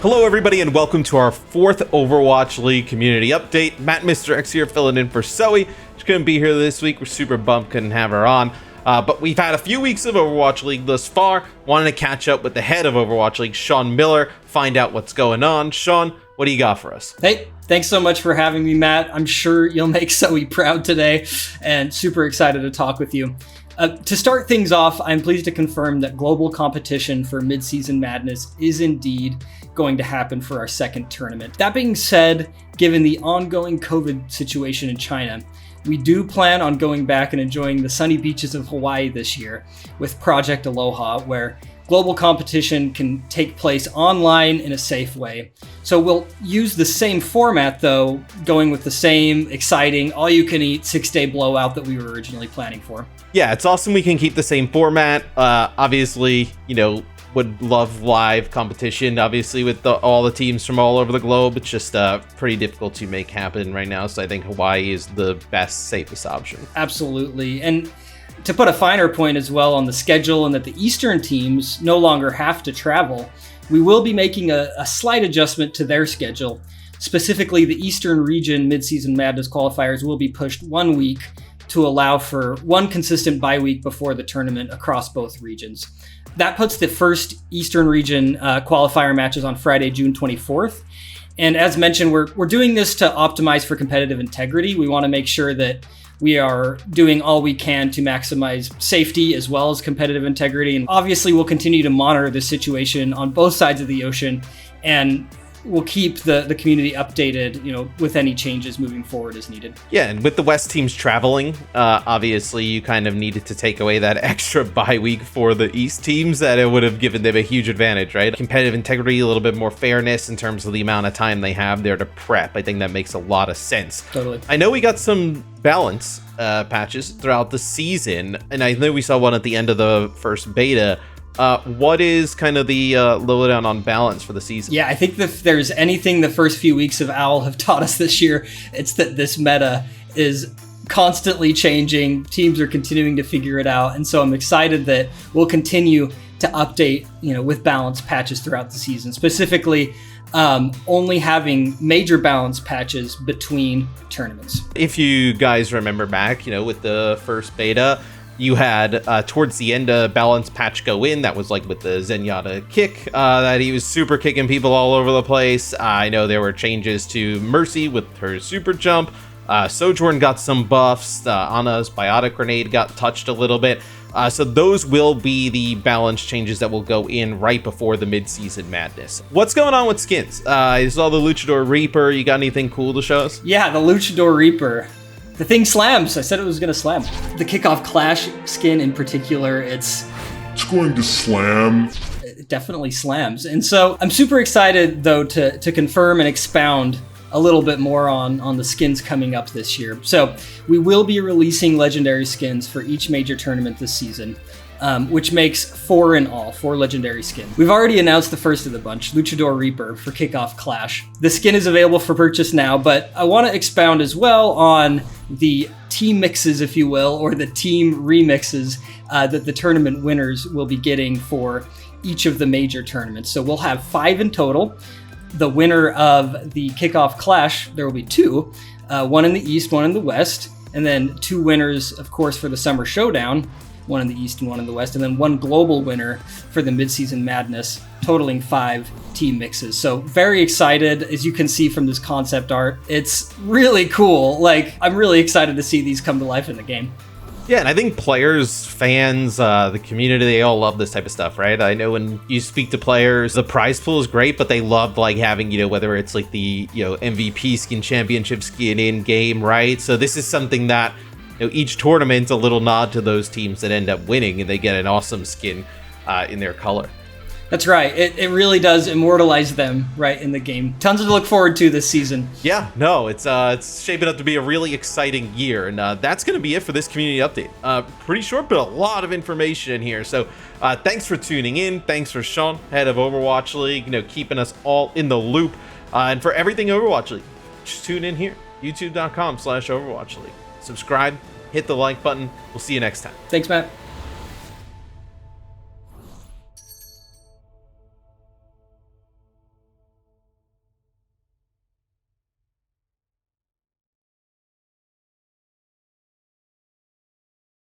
Hello everybody and welcome to our 4th Overwatch League community update. Matt Mr. X here filling in for Zoe. She couldn't be here this week. We're super bummed couldn't have her on. But we've had a few weeks of Overwatch League thus far. Wanted to catch up with the head of Overwatch League, Sean Miller, find out what's going on. Sean, what do you got for us? Hey, thanks so much for having me, Matt. I'm sure you'll make Zoe proud today and super excited to talk with you. To start things off, I'm pleased to confirm that global competition for Mid-Season Madness is indeed going to happen for our second tournament. That being said, given the ongoing COVID situation in China, we do plan on going back and enjoying the sunny beaches of Hawaii this year with Project Aloha, where global competition can take place online in a safe way. So we'll use the same format though, going with the same exciting all-you-can-eat 6-day blowout that we were originally planning for. Yeah, it's awesome we can keep the same format. Obviously, would love live competition, obviously, with all the teams from all over the globe. It's just pretty difficult to make happen right now, so I think Hawaii is the best, safest option. Absolutely. And to put a finer point as well on the schedule and that the Eastern teams no longer have to travel, we will be making a slight adjustment to their schedule. Specifically, the Eastern region Mid-Season Madness qualifiers will be pushed 1 week to allow for one consistent bye week before the tournament across both regions. That puts the first Eastern region qualifier matches on Friday, June 24th. And as mentioned, we're doing this to optimize for competitive integrity. We want to make sure that we are doing all we can to maximize safety as well as competitive integrity. And obviously, we'll continue to monitor the situation on both sides of the ocean, and we'll keep the community updated, with any changes moving forward as needed. Yeah, and with the West teams traveling, obviously you kind of needed to take away that extra bye week for the East teams that it would have given them a huge advantage, right? Competitive integrity, a little bit more fairness in terms of the amount of time they have there to prep. I think that makes a lot of sense. Totally. I know we got some balance patches throughout the season, and I know we saw one at the end of the first beta. What is kind of the lowdown on balance for the season? Yeah, I think if there's anything the first few weeks of OWL have taught us this year, it's that this meta is constantly changing. Teams are continuing to figure it out. And so I'm excited that we'll continue to update, with balance patches throughout the season, specifically only having major balance patches between tournaments. If you guys remember back, with the first beta, you had towards the end a balance patch go in that was like with the Zenyatta kick, that he was super kicking people all over the place. I know there were changes to Mercy with her super jump. Sojourn got some buffs. Ana's biotic grenade got touched a little bit. So those will be the balance changes that will go in right before the mid-season madness. What's going on with skins? I saw the Luchador Reaper. You got anything cool to show us? Yeah, the Luchador Reaper. The thing slams. I said it was going to slam. The Kickoff Clash skin in particular, it's going to slam. It definitely slams. And so I'm super excited, though, to confirm and expound a little bit more on the skins coming up this year. So we will be releasing legendary skins for each major tournament this season, which makes 4 in all, 4 legendary skins. We've already announced the first of the bunch, Luchador Reaper for Kickoff Clash. The skin is available for purchase now, but I want to expound as well on the team mixes, if you will, or the team remixes that the tournament winners will be getting for each of the major tournaments. So we'll have 5 in total. The winner of the Kickoff Clash, there will be 2, one in the East, one in the West, and then 2 winners, of course, for the Summer Showdown, one in the East and one in the West, and then 1 global winner for the Mid-Season Madness, totaling 5 team mixes. So very excited, as you can see from this concept art. It's really cool. I'm really excited to see these come to life in the game. Yeah, and I think players, fans, the community, they all love this type of stuff, right? I know when you speak to players, the prize pool is great, but they love having, whether it's like the, MVP skin, championship skin in game, right? So this is something that each tournament's a little nod to those teams that end up winning, and they get an awesome skin in their color. That's right. It really does immortalize them right in the game. Tons to look forward to this season. Yeah, no, it's shaping up to be a really exciting year, and that's going to be it for this community update. Pretty short, but a lot of information in here. So thanks for tuning in. Thanks for Sean, head of Overwatch League, keeping us all in the loop. And for everything Overwatch League, just tune in here, youtube.com/Overwatch League. Subscribe, hit the like button. We'll see you next time. Thanks, Matt.